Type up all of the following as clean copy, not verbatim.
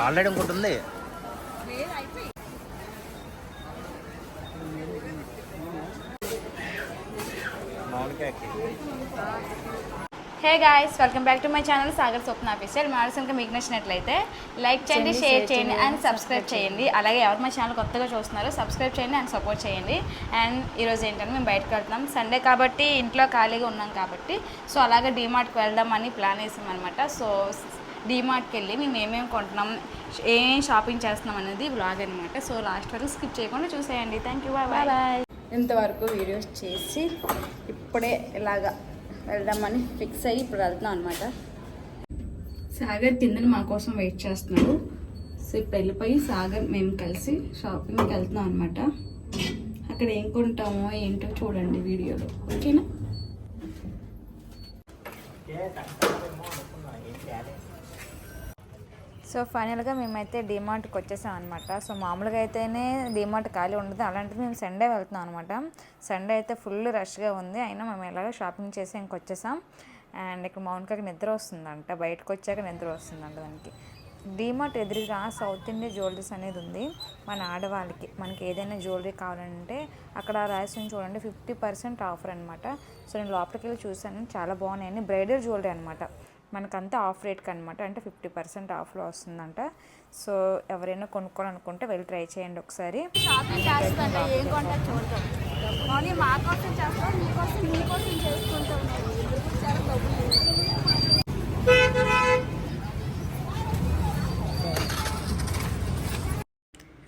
Already ఇంకోటి ఉంది. Hey guys, welcome back to my channel Sagar Swapna official. మా కనుక మీకు నచ్చినట్లయితే లైక్ చేయండి, షేర్ చేయండి అండ్ సబ్స్క్రైబ్ చేయండి. అలాగే ఎవరు మా ఛానల్ కొత్తగా చూస్తున్నారో సబ్స్క్రైబ్ చేయండి అండ్ సపోర్ట్ చేయండి. అండ్ ఈరోజు ఏంటంటే మేము బయటకు వెళ్తున్నాం, సండే కాబట్టి ఇంట్లో ఖాళీగా ఉన్నాం కాబట్టి సో అలాగే డీమార్ట్కి వెళ్దామని ప్లాన్ వేసాం అనమాట. సో డీమార్ట్కి వెళ్ళి మేము ఏమేమి కొంటున్నాం, ఏం షాపింగ్ చేస్తున్నాం అనేది వ్లాగ్ అనమాట. సో లాస్ట్ వరకు స్కిప్ చేయకుండా చూసేయండి. Thank you, bye bye. ఇంతవరకు వీడియోస్ చేసి ఇప్పుడే ఇలాగా వెళ్దామని ఫిక్స్ అయ్యి ఇప్పుడు వెళ్తున్నాం అనమాట. సాగర్ కిందని మా కోసం వెయిట్ చేస్తున్నాడు. సో ఇప్పుడు వెళ్ళిపోయి సాగర్ మేము కలిసి షాపింగ్కి వెళ్తున్నాం అనమాట. అక్కడ ఏం కొంటామో ఏంటో చూడండి వీడియోలో, ఓకేనా? సో ఫైనల్గా మేమైతే డీమార్ట్కి వచ్చేసాం అనమాట. సో మామూలుగా అయితేనే డీమార్ట్ ఖాళీ ఉండదు, అలాంటిది మేము సండే వెళ్తున్నాం అనమాట. సండే అయితే ఫుల్ రష్గా ఉంది, అయినా మేము ఎలాగో షాపింగ్ చేసి ఇంకొచ్చేసాం. అండ్ ఇక్కడ మౌనికకి నిద్ర వస్తుందంట, బయటకు వచ్చాక నిద్ర వస్తుందంట దానికి. డీమార్ట్ ఎదురుగా సౌత్ ఇండియా జ్యువెలరీస్ అనేది ఉంది మన ఆడవాళ్ళకి. మనకి ఏదైనా జ్యువెలరీ కావాలంటే అక్కడ రాసి చూడండి 50% ఆఫర్ అనమాట. సో నేను లోపలికి వెళ్ళి చూసాను, చాలా బాగున్నాయని. బ్రైడల్ జ్యువెలరీ అనమాట, మనకంతా ఆఫ్ రేట్కి అనమాట, అంటే 50% ఆఫ్లో వస్తుందంట. సో ఎవరైనా కొనుక్కోవాలనుకుంటే వెళ్ళి ట్రై చేయండి ఒకసారి. షాపింగ్ చేస్తుంటే ఏం కొంటా చూద్దాం. మౌని మా కోసం చేస్తాం, మీకోసం చేసుకుంటాం.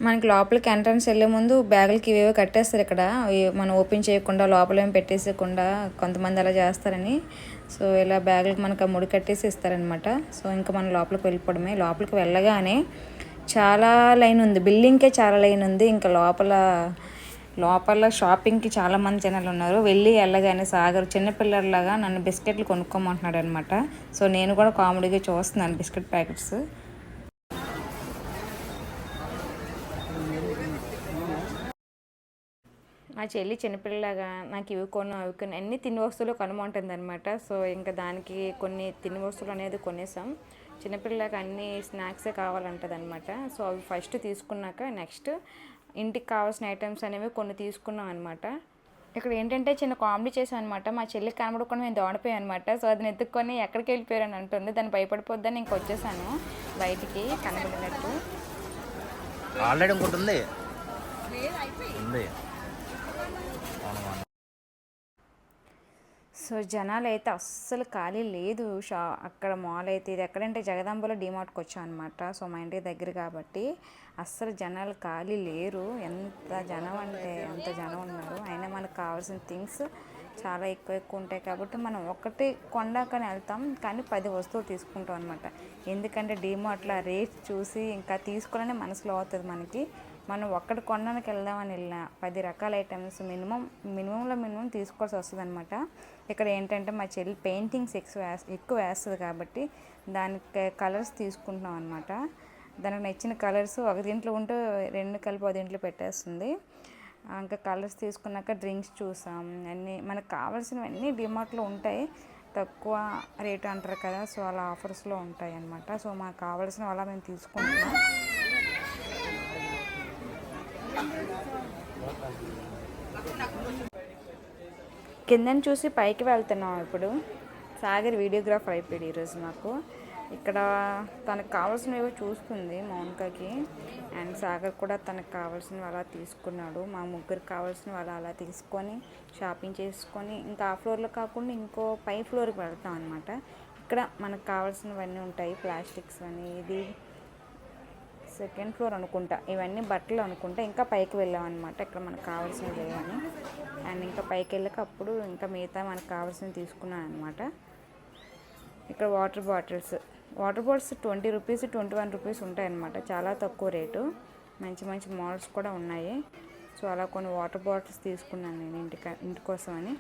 మనకి లోపలికి ఎంట్రన్స్ వెళ్ళే ముందు బ్యాగులకి ఇవేవో కట్టేస్తారు ఇక్కడ, మనం ఓపెన్ చేయకుండా లోపల ఏమి పెట్టేసేయకుండా కొంతమంది అలా చేస్తారని. సో ఇలా బ్యాగులకి మనకు ముడి కట్టేసి ఇస్తారనమాట. సో ఇంకా మనం లోపలికి వెళ్ళిపోవడమే. లోపలికి వెళ్ళగానే చాలా లైన్ ఉంది, బిల్డింగ్కే చాలా లైన్ ఉంది. ఇంకా లోపల షాపింగ్కి చాలామంది జనాలు ఉన్నారు. వెళ్ళగానే సాగర్ చిన్నపిల్లలాగా నన్ను బిస్కెట్లు కొనుక్కోమంటున్నాడు అనమాట. సో నేను కూడా కామెడీగా చూస్తున్నాను బిస్కెట్ ప్యాకెట్స్. మా చెల్లి చిన్నపిల్లలాగా నాకు ఇవి కొను అవి కొన్ని అన్ని తిని వస్తువులు కొనమంటుంది అనమాట. సో ఇంకా దానికి కొన్ని తిని వస్తువులు అనేది కొనేసాం. చిన్నపిల్లలాగా అన్ని స్నాక్సే కావాలంటుంది అనమాట. సో అవి ఫస్ట్ తీసుకున్నాక నెక్స్ట్ ఇంటికి కావాల్సిన ఐటమ్స్ అనేవి కొన్ని తీసుకున్నాం అనమాట. ఇక్కడ ఏంటంటే చిన్న కామెడీ చేసాం అనమాట. మా చెల్లికి కనబడకుండా మేము దోడిపోయాం అనమాట. సో అది ఎత్తుక్కొని ఎక్కడికి వెళ్ళిపోయారని అంటుంది. దాన్ని భయపడిపోద్దని ఇంక వచ్చేసాను బయటికి కనబడినట్టు. ఆల్రెడీ ఇంకోటి ఉంది. సో జనాలు అయితే అస్సలు ఖాళీ లేదు. అక్కడ మాల్ అయితే ఇది ఎక్కడంటే జగదాంబలో డీమార్ట్కి వచ్చాం అనమాట. సో మా ఇంటికి దగ్గర కాబట్టి అస్సలు జనాలు ఖాళీ లేరు. ఎంత జనం అంటే ఎంత జనం ఉన్నారు. అయినా మనకు కావాల్సిన థింగ్స్ చాలా ఎక్కువ ఉంటాయి కాబట్టి మనం ఒకటి కొండాకని వెళ్తాం, కానీ 10 వస్తువులు తీసుకుంటాం అనమాట. ఎందుకంటే డీమార్ట్లో రేట్ చూసి ఇంకా తీసుకోవాలని మనసులో అవుతుంది మనకి. మనం ఒక్కటి కొనడానికి వెళ్దామని వెళ్ళిన 10 రకాల ఐటమ్స్ మినిమం తీసుకోవాల్సి వస్తుంది అనమాట. ఇక్కడ ఏంటంటే మా చెల్లి పెయింటింగ్స్ ఎక్కువ వేస్తుంది కాబట్టి దానికి కలర్స్ తీసుకుంటున్నాం అనమాట. దానికి నచ్చిన కలర్స్ ఒక దీంట్లో ఉంటే 2 కలిపి ఒక దీంట్లో పెట్టేస్తుంది. ఇంకా కలర్స్ తీసుకున్నాక డ్రింక్స్ చూసాం. అన్నీ మనకు కావాల్సినవన్నీ డీమార్ట్లో ఉంటాయి, తక్కువ రేటు అంటారు కదా. సో అలా ఆఫర్స్లో ఉంటాయి అన్నమాట. సో మాకు కావాల్సినవి అలా మేము తీసుకుంటున్నాం. కిందని చూసి పైకి వెళ్తున్నాం. ఇప్పుడు సాగర్ వీడియోగ్రాఫర్ అయిపోయాడు ఈరోజు మాకు. ఇక్కడ తనకు కావాల్సినవి చూస్తుంది మౌనికకి. అండ్ సాగర్ కూడా తనకు కావాల్సినవి అలా తీసుకున్నాడు. మా ముగ్గురికి కావాల్సినవి అలా తీసుకొని షాపింగ్ చేసుకొని ఇంకా ఆ ఫ్లోర్లో కాకుండా ఇంకో పై ఫ్లోర్కి వెళ్తాం అనమాట. ఇక్కడ మనకు కావాల్సినవన్నీ ఉంటాయి, ప్లాస్టిక్స్ అని. ఇది 2nd ఫ్లోర్ అనుకుంటా, ఇవన్నీ బట్టలు అనుకుంటా. ఇంకా పైకి వెళ్ళామన్నమాట, ఇక్కడ మనకు కావాల్సినవి లేవని. అండ్ ఇంకా పైకి వెళ్ళక అప్పుడు ఇంకా మిగతా మనకు కావాల్సినవి తీసుకున్నాను అనమాట. ఇక్కడ వాటర్ బాటిల్స్ 20 రూపీస్ 21 రూపీస్ ఉంటాయన్నమాట, చాలా తక్కువ రేటు. మంచి మోడల్స్ కూడా ఉన్నాయి. సో అలా కొన్ని వాటర్ బాటిల్స్ తీసుకున్నాను నేను ఇంటి కోసం అని.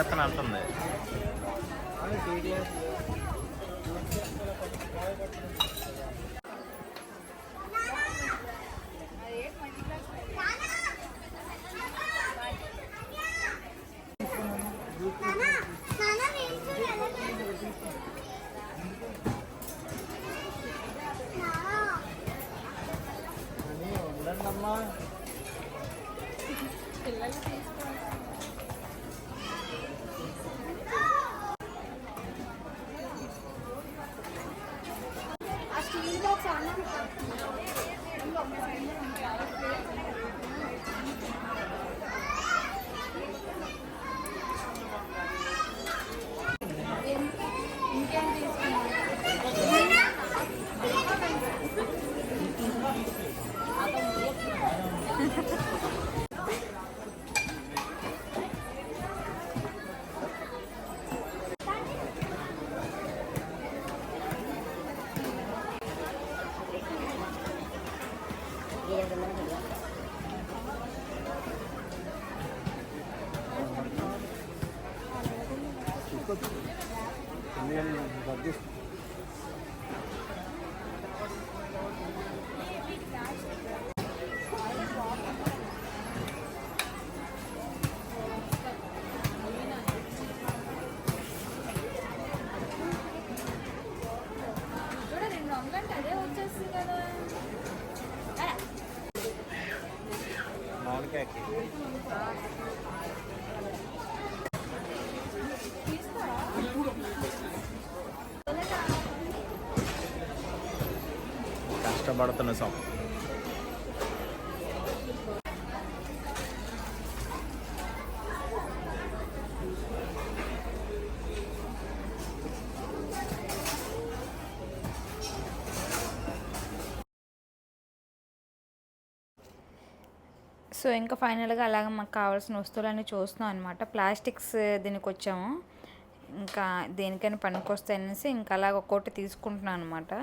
చేస్తాను అంటుంది. కష్టపడుతున్న సం సో ఇంకా ఫైనల్గా అలాగ మాకు కావాల్సిన వస్తువులన్నీ చూస్తున్నాం అనమాట. ప్లాస్టిక్స్ దీనికి వచ్చాము, ఇంకా దేనికైనా పనికొస్తాయి అనేసి ఇంకా అలాగ ఒక్కొక్కటి తీసుకుంటున్నాను అనమాట.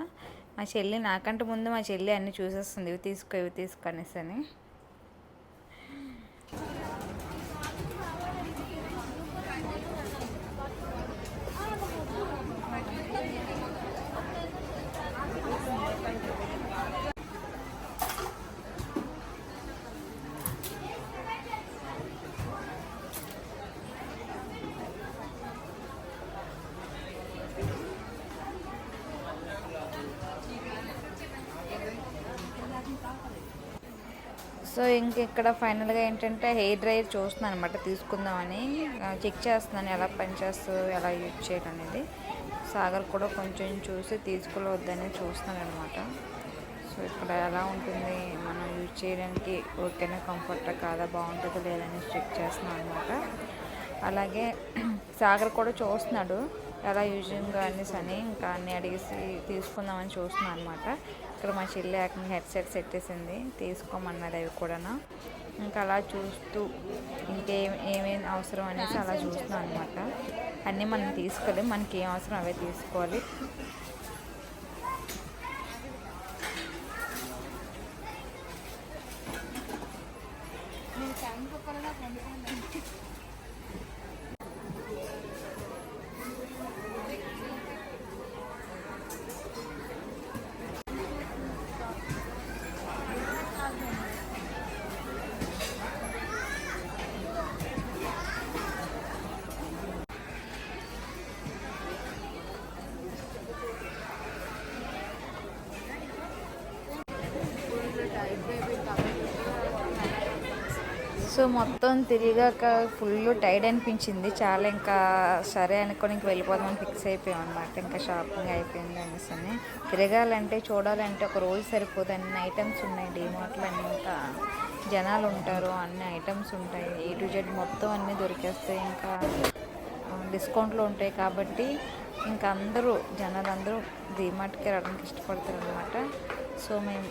మా చెల్లి నాకంటే ముందు మా చెల్లి అన్నీ చూసేస్తుంది, ఇవి తీసుకో అనేసి అని. సో ఇంక ఇక్కడ ఫైనల్గా ఏంటంటే హెయిర్ డ్రైయర్ చూస్తున్నాను అనమాట, తీసుకుందామని చెక్ చేస్తున్నాను ఎలా పనిచేస్తుందో, ఎలా యూజ్ చేయడం అనేది. సాగర్ కూడా కొంచెం చూసి తీసుకోవద్దని చూస్తున్నాను అనమాట. సో ఇక్కడ ఎలా ఉంటుంది, మనం యూజ్ చేయడానికి ఓకేనా, కంఫర్టా కాదా, బాగుంటుందో లేదని చెక్ చేస్తున్నాను అనమాట. అలాగే సాగర్ కూడా చూస్తున్నాడు ఎలా యూజింగ్ అనేసి అని, ఇంకా అన్నీ అడిగేసి తీసుకుందామని చూస్తున్నాను అనమాట. ఇక్కడ మా చెల్లి ఏకంగా హెడ్సెట్ పెట్టేసింది, తీసుకోమన్నది అవి కూడా. ఇంకా అలా చూస్తూ ఏమేమి అవసరం అనేసి అలా చూస్తున్నాను అనమాట. అన్నీ మనం తీసుకోలేం, మనకి ఏం అవసరం అవే తీసుకోవాలి. సో మొత్తం తిరిగాక ఫుల్ టైర్డ్ అనిపించింది చాలా. ఇంకా సరే అనుకొని ఇంక వెళ్ళిపోదామని ఫిక్స్ అయిపోయాం అనమాట. ఇంకా షాపింగ్ అయిపోయింది అనేసి అని. తిరగాలంటే చూడాలంటే ఒక రోజు సరిపోదు, అన్ని ఐటమ్స్ ఉన్నాయి డీమార్ట్లో. అన్నీ ఇంకా జనాలు ఉంటారు, అన్ని ఐటమ్స్ ఉంటాయి, A to Z మొత్తం అన్నీ దొరికేస్తాయి. ఇంకా డిస్కౌంట్లో ఉంటాయి కాబట్టి ఇంకా జనాలందరూ డీమార్ట్కి రావడానికి ఇష్టపడతారు అనమాట. సో మేము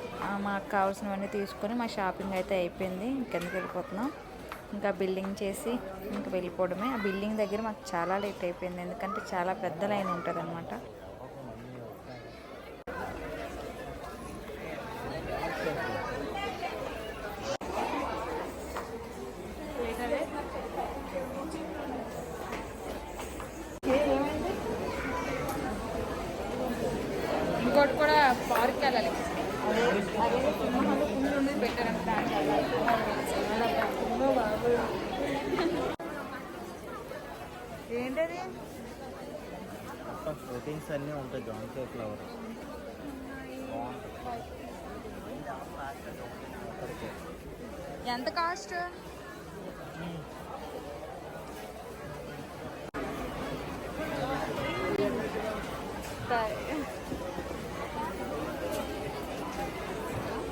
మాకు కావాల్సినవన్నీ తీసుకొని మా షాపింగ్ అయితే అయిపోయింది. ఇంకెందుకు వెళ్ళిపోతున్నాం, ఇంకా బిల్లింగ్ చేసి ఇంకా వెళ్ళిపోవడమే. ఆ బిల్లింగ్ దగ్గర మాకు చాలా లేట్ అయిపోయింది, ఎందుకంటే చాలా పెద్ద లైన్ ఉంటుంది అనమాట. ఇంకోటి కూడా పార్క్ వెళ్ళాలి. అదే అదే సింహాలు పుల్లు ఉండేది పెట్టారంట. ఏంటది? ప్రోటీన్స్ అన్నీ ఉంటాయి జాంకాయ ఫ్లవర్. ఎంత కాస్ట్?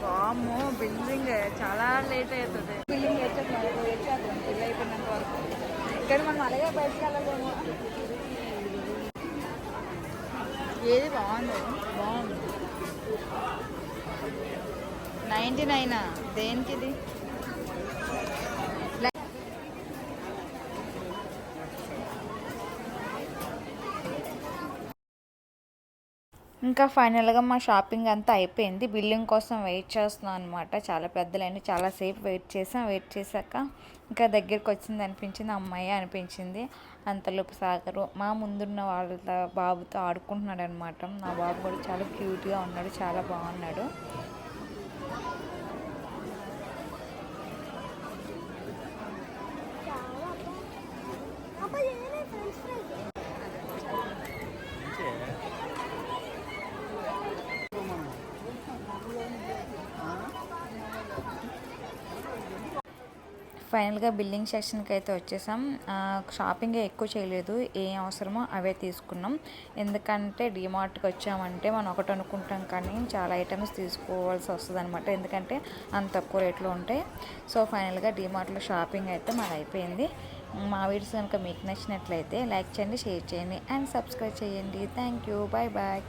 వామ్మో, బిల్డింగ్ చాలా లేట్ అవుతుంది. బిల్డింగ్ వచ్చేస్తున్నాడు, వచ్చేద్దాం బిల్ అయిపోయినంత వరకు. ఇక్కడ మనం అలాగే బయటకు వెళ్ళలేము. ఏది బాగుంది? బాగుంది. 99 దేనికి ఇది? ఇంకా ఫైనల్గా మా షాపింగ్ అంతా అయిపోయింది. బిల్లింగ్ కోసం వెయిట్ చేస్తున్నాం అనమాట. చాలా పెద్దలైన చాలాసేపు వెయిట్ చేశాక ఇంకా దగ్గరికి వచ్చింది అనిపించింది. అమ్మాయి అనిపించింది. అంతలోపు సాగరు మా ముందున్న వాళ్ళ బాబుతో ఆడుకుంటున్నాడు అనమాట. నా బాబు కూడా చాలా క్యూట్గా ఉన్నాడు, చాలా బాగున్నాడు. ఫైనల్గా బిల్లింగ్ సెక్షన్కి అయితే వచ్చేసాం. షాపింగ్ ఎక్కువ చేయలేదు, ఏం అవసరమో అవే తీసుకున్నాం. ఎందుకంటే డిమార్ట్కి వచ్చామంటే మనం ఒకటి అనుకుంటాం కానీ చాలా ఐటమ్స్ తీసుకోవాల్సి వస్తుంది అనమాట. ఎందుకంటే అంత తక్కువ రేట్లో ఉంటాయి. సో ఫైనల్గా డిమార్ట్లో షాపింగ్ అయితే మాది అయిపోయింది. మా వీడియోస్ కనుక మీకు నచ్చినట్లయితే లైక్ చేయండి, షేర్ చేయండి అండ్ సబ్స్క్రైబ్ చేయండి. Thank you, bye bye.